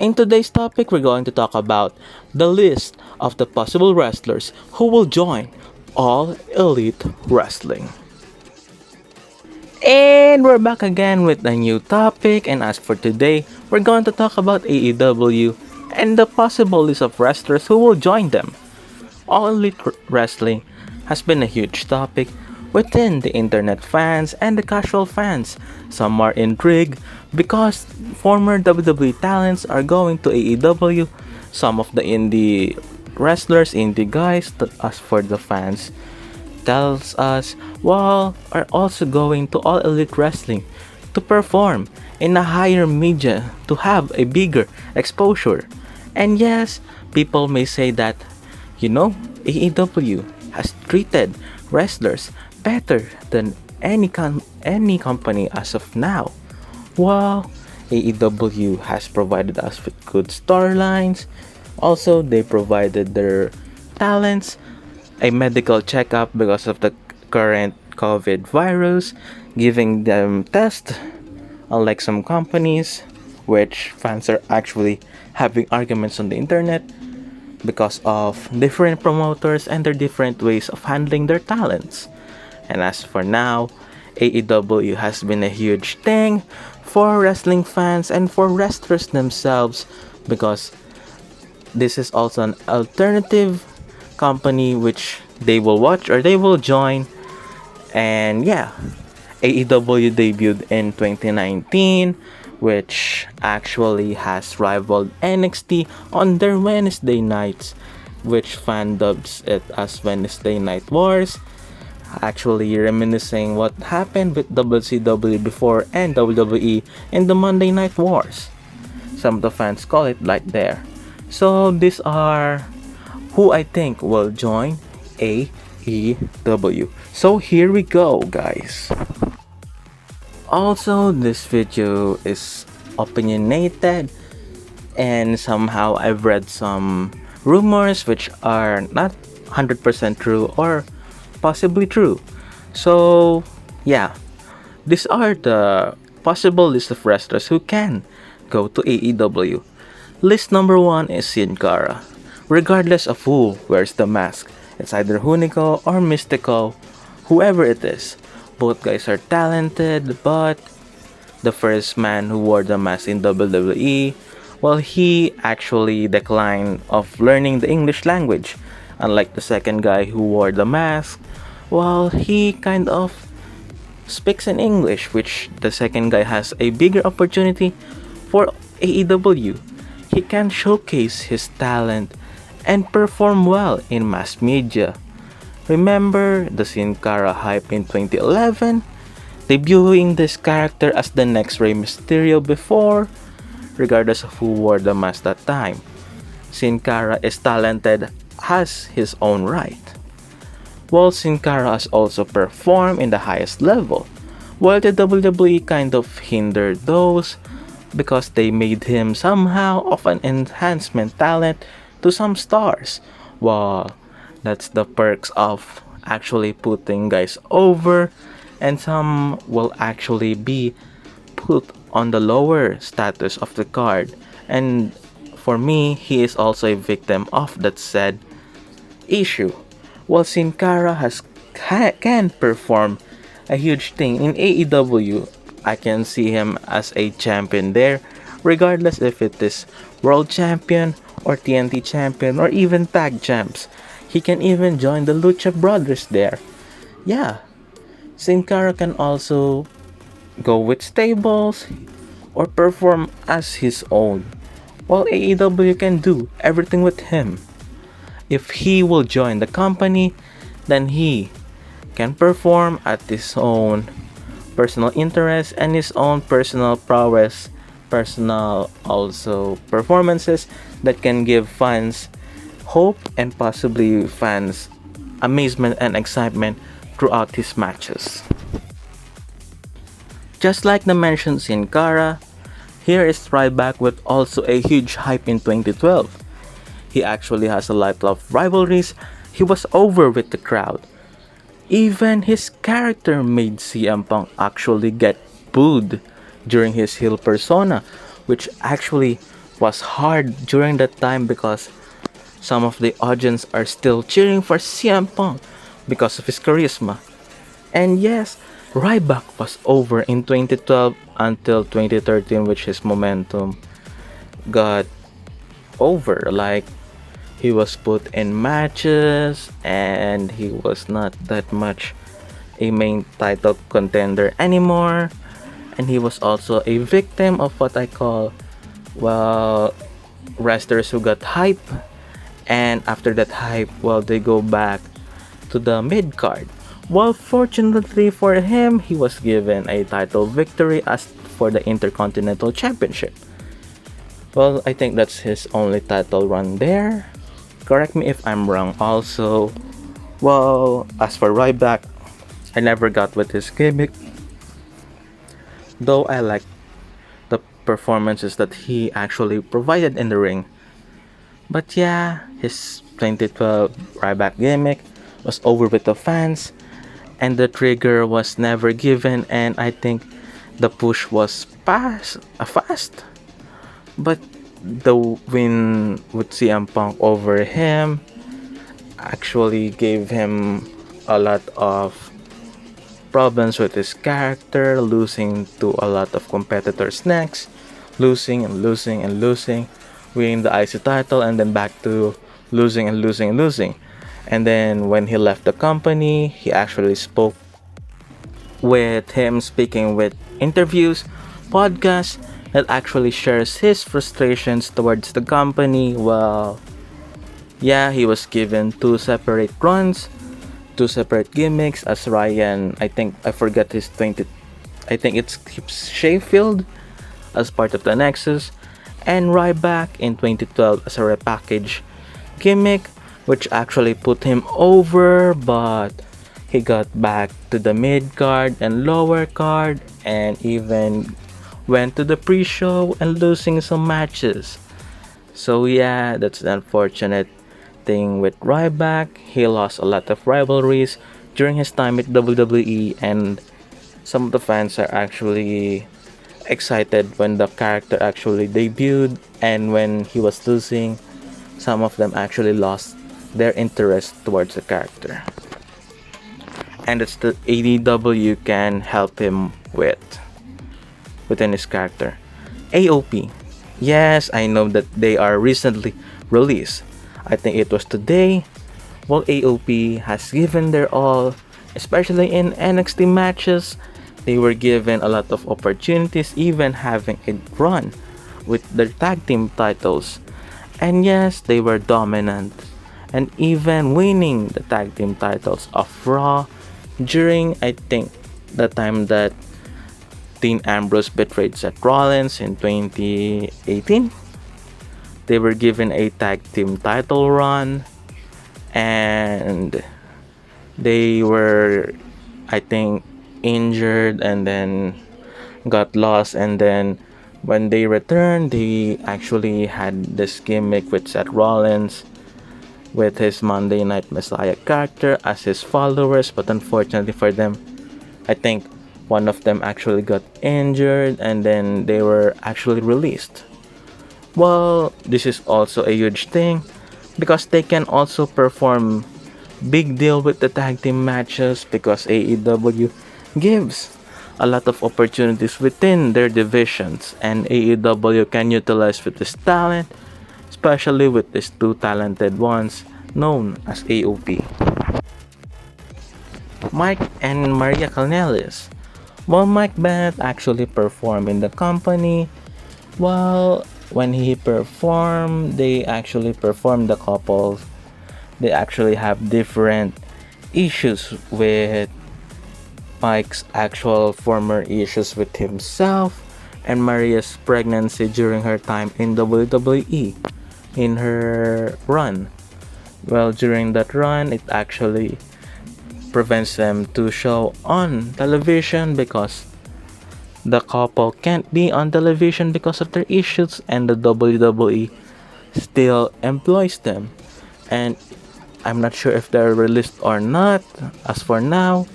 In today's topic, we're going to talk about the list of the possible wrestlers who will join All Elite Wrestling. And we're back again with a new topic, and as for today, we're going to talk about AEW and the possible list of wrestlers who will join them. All Elite Wrestling has been a huge topic within the internet fans and the casual fans. Some are intrigued because former WWE talents are going to AEW. Some of the indie wrestlers, indie guys, as for the fans, tells us while are also going to All Elite Wrestling to perform in a higher media to have a bigger exposure. And yes, people may say that, AEW has treated wrestlers better than any company as of now. Well, AEW has provided us with good storylines. Also, they provided their talents a medical checkup because of the current COVID virus, giving them tests, unlike some companies, which fans are actually having arguments on the internet because of different promoters and their different ways of handling their talents. And as for now, AEW has been a huge thing for wrestling fans and for wrestlers themselves because this is also an alternative company which they will watch or they will join. And yeah, AEW debuted in 2019, which actually has rivaled NXT on their Wednesday nights, which fan dubs it as Wednesday Night Wars, actually reminiscing what happened with WCW before and WWE in the Monday Night Wars. Some of the fans call it like there. So these are who I think will join AEW. So here we go, guys. Also, this video is opinionated and somehow I've read some rumors which are not 100% true or possibly true. So, yeah, these are the possible list of wrestlers who can go to AEW. List number 1 is Sin Cara. Regardless of who wears the mask, it's either Hunico or Mystico, whoever it is. Both guys are talented, but the first man who wore the mask in WWE, well, he actually declined of learning the English language. Unlike the second guy who wore the mask, well, he kind of speaks in English, which the second guy has a bigger opportunity for AEW. He can showcase his talent and perform well in mass media. Remember the Sin Cara hype in 2011? Debuting this character as the next Rey Mysterio before, regardless of who wore the mask that time. Sin Cara is talented, has his own right. While Sin Cara has also performed in the highest level, while the WWE kind of hindered those because they made him somehow of an enhancement talent to some stars. Wow, that's the perks of actually putting guys over, and some will actually be put on the lower status of the card. And for me, he is also a victim of that said issue. While Sin Cara can perform a huge thing in AEW, I can see him as a champion there, regardless if it is World Champion or TNT Champion or even Tag Champs. He can even join the Lucha Brothers there. Yeah, Sin Cara can also go with stables or perform as his own, while AEW can do everything with him. If he will join the company, then he can perform at his own personal interest and his own personal prowess, personal also performances that can give fans hope and possibly fans amazement and excitement throughout his matches. Just like the mentioned Sin Cara, here is Ryback with also a huge hype in 2012. He actually has a lot of rivalries. He was over with the crowd. Even his character made CM Punk actually get booed during his heel persona, which actually was hard during that time because some of the audience are still cheering for CM Punk because of his charisma. And yes, Ryback was over in 2012 until 2013, which his momentum got over. Like, he was put in matches and he was not that much a main title contender anymore. And he was also a victim of what I call, well, wrestlers who got hype. And after that hype, well, they go back to the mid card. Well, fortunately for him, he was given a title victory as for the Intercontinental Championship. Well, I think that's his only title run there. Correct me if I'm wrong also. Well, as for Ryback, I never got with his gimmick. Though I like the performances that he actually provided in the ring. But yeah, his 2012 Ryback gimmick was over with the fans, and the trigger was never given, and I think the push was fast. But the win with CM Punk over him actually gave him a lot of problems with his character, losing to a lot of competitors next, losing and losing and losing, winning the IC title, and then back to losing and losing and losing. And then when he left the company, he actually spoke with him speaking with interviews, podcasts that actually shares his frustrations towards the company. Well, yeah, he was given two separate runs, two separate gimmicks as Ryan. I forget his 20. I think it's Sheffield as part of the Nexus, and Ryback in 2012 as a repackaged gimmick, which actually put him over, but he got back to the mid card and lower card, and even went to the pre-show and losing some matches. So yeah, that's the unfortunate thing with Ryback. He lost a lot of rivalries during his time at WWE, and some of the fans are actually excited when the character actually debuted, and when he was losing, some of them actually lost their interest towards the character. And it's the AEW can help him within his character. AOP. Yes, I know that they are recently released. I think it was today. Well, AOP has given their all, especially in NXT matches. They were given a lot of opportunities, even having a run with their tag team titles. And yes, they were dominant, and even winning the tag team titles of Raw during, I think, the time that Dean Ambrose betrayed Seth Rollins in 2018. They were given a tag team title run, and they were, I think, injured and then got lost, and then when they returned, they actually had this gimmick with Seth Rollins with his Monday Night Messiah character as his followers, but unfortunately for them, I think one of them actually got injured and then they were actually released. Well, this is also a huge thing because they can also perform big deal with the tag team matches, because AEW gives a lot of opportunities within their divisions, and AEW can utilize with this talent, especially with these two talented ones known as AOP. Mike and Maria Kanellis. Well, Mike Bennett actually performed in the company. Well, when he performed, they actually performed the couple. They actually have different issues with Mike's actual former issues with himself and Maria's pregnancy during her time in WWE in her run. Well, during that run, it actually prevents them to show on television because the couple can't be on television because of their issues, and the WWE still employs them. And I'm not sure if they're released or not. As for now,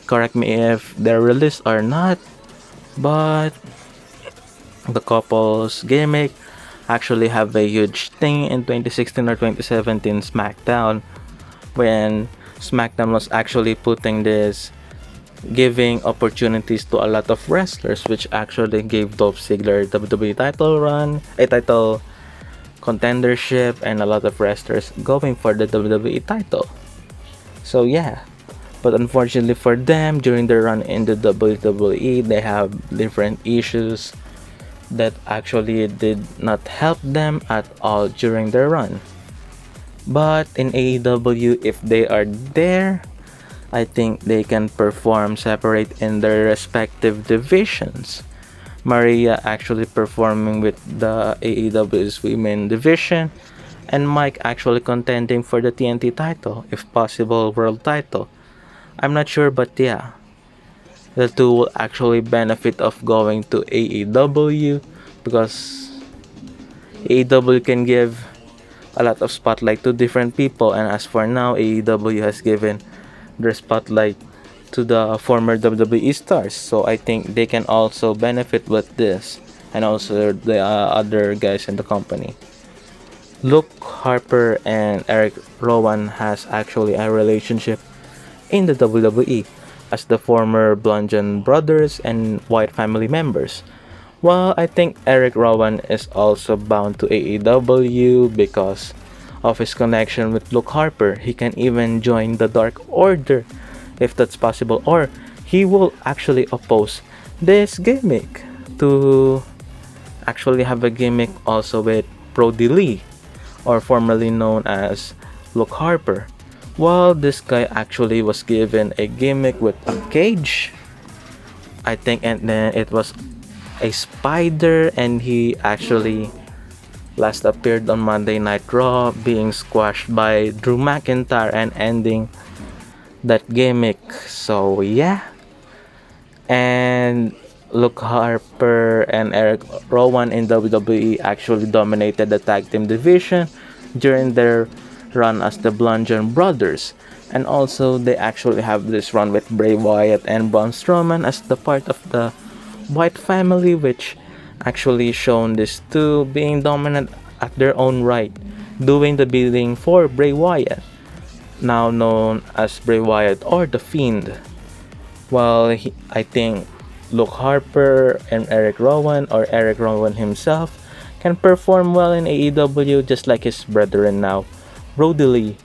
correct me if they're released or not, but the couples gimmick actually have a huge thing in 2016 or 2017 SmackDown, when SmackDown was actually putting this, giving opportunities to a lot of wrestlers, which actually gave Dolph Ziggler WWE title run, a title contendership, and a lot of wrestlers going for the WWE title. So yeah, but unfortunately for them, during their run in the WWE, they have different issues that actually did not help them at all during their run. But in AEW, if they are there, I think they can perform separate in their respective divisions. Maria actually performing with the AEW's women division, and Mike actually contending for the TNT title, if possible, world title. I'm not sure, but yeah, the two will actually benefit of going to AEW, because AEW can give a lot of spotlight to different people, and as for now, AEW has given their spotlight to the former WWE stars, so I think they can also benefit with this, and also the other guys in the company. Luke Harper and Eric Rowan has actually a relationship in the WWE as the former Bludgeon brothers and White family members. Well, I think Eric Rowan is also bound to AEW because of his connection with Luke Harper. He can even join the Dark Order if that's possible, or he will actually oppose this gimmick to actually have a gimmick also with Brody Lee, or formerly known as Luke Harper. Well, this guy actually was given a gimmick with a cage, I think, and then it was a spider, and he actually last appeared on Monday Night Raw, being squashed by Drew McIntyre and ending that gimmick. So yeah, and Luke Harper and Eric Rowan in WWE actually dominated the tag team division during their run as the Bludgeon Brothers. And also, they actually have this run with Bray Wyatt and Braun Strowman as the part of the White family, which actually shown these two being dominant at their own right, doing the bidding for Bray Wyatt, now known as Bray Wyatt or The Fiend. While I think Luke Harper and Eric Rowan, or Eric Rowan himself, can perform well in AEW just like his brethren now, Brody Lee.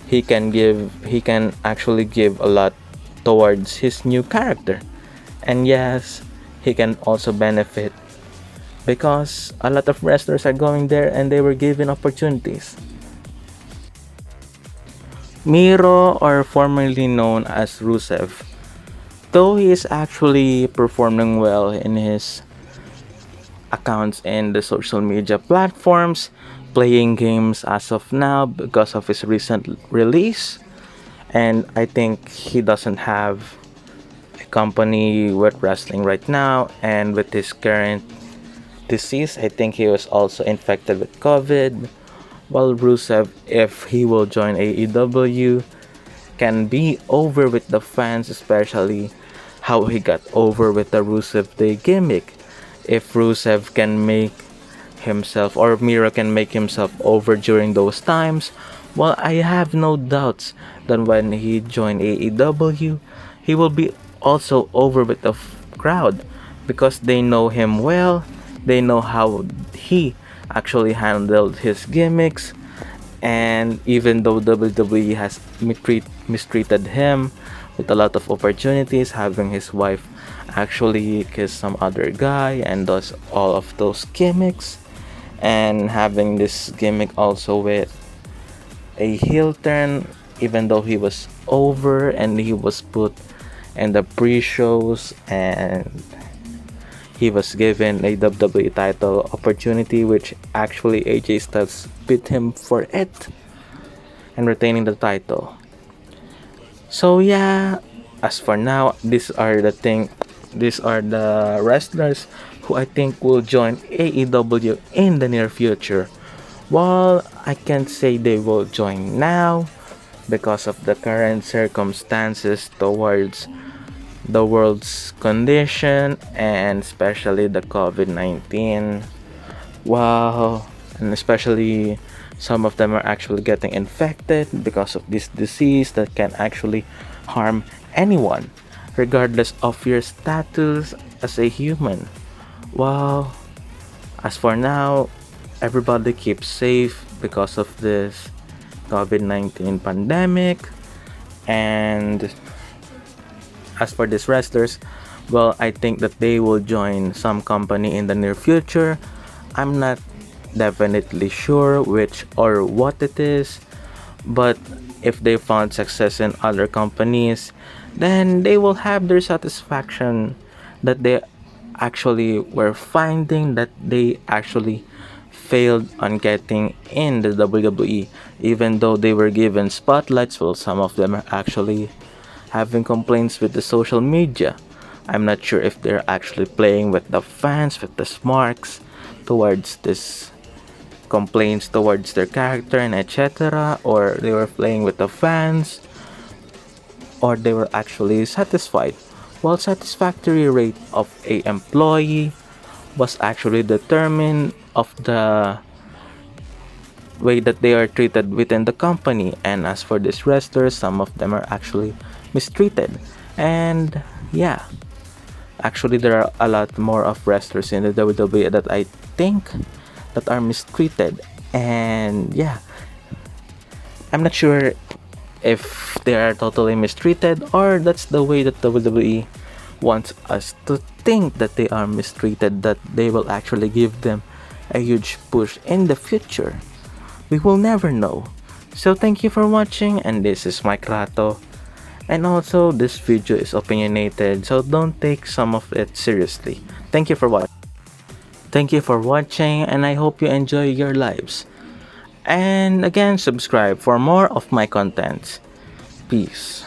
He can actually give a lot towards his new character. And yes, he can also benefit because a lot of wrestlers are going there and they were given opportunities. Miro, or formerly known as Rusev, though he is actually performing well in his accounts in the social media platforms, playing games as of now because of his recent release, and I think he doesn't have a company with wrestling right now, and with his current disease, I think he was also infected with COVID. While Rusev, if he will join AEW, can be over with the fans, especially how he got over with the Rusev Day gimmick. If Rusev can make himself, or Miro can make himself over during those times, well, I have no doubts that when he joined AEW, he will be also over with the crowd because they know him well, they know how he actually handled his gimmicks, and even though WWE has mistreated him with a lot of opportunities, having his wife actually kiss some other guy and does all of those gimmicks, and having this gimmick also with a heel turn, even though he was over and he was put in the pre-shows and he was given a WWE title opportunity, which actually AJ Styles beat him for it and retaining the title. So yeah, as for now, these are the wrestlers who I think will join AEW in the near future. Well, I can't say they will join now because of the current circumstances towards the world's condition, and especially the COVID-19. Wow, and especially some of them are actually getting infected because of this disease that can actually harm anyone, regardless of your status as a human. Well, as for now, everybody keeps safe because of this COVID-19 pandemic. And as for these wrestlers, well, I think that they will join some company in the near future. I'm not definitely sure which or what it is, but if they found success in other companies, then they will have their satisfaction that they actually were finding that they actually failed on getting in the WWE, even though they were given spotlights. Well, some of them are actually having complaints with the social media. I'm not sure if they're actually playing with the fans, with the smarks towards this complaints towards their character and etc., or they were playing with the fans, or they were actually satisfied. While satisfactory rate of a employee was actually determined of the way that they are treated within the company. And as for these wrestlers, some of them are actually mistreated. And yeah, actually there are a lot more of wrestlers in the WWE that I think that are mistreated. And yeah, I'm not sure if they are totally mistreated or that's the way that WWE wants us to think that they are mistreated, that they will actually give them a huge push in the future. We will never know. So thank you for watching, and this is Mike Rato. And also this video is opinionated, so don't take some of it seriously. Thank you for watching. Thank you for watching, and I hope you enjoy your lives. And again, subscribe for more of my contents. Peace.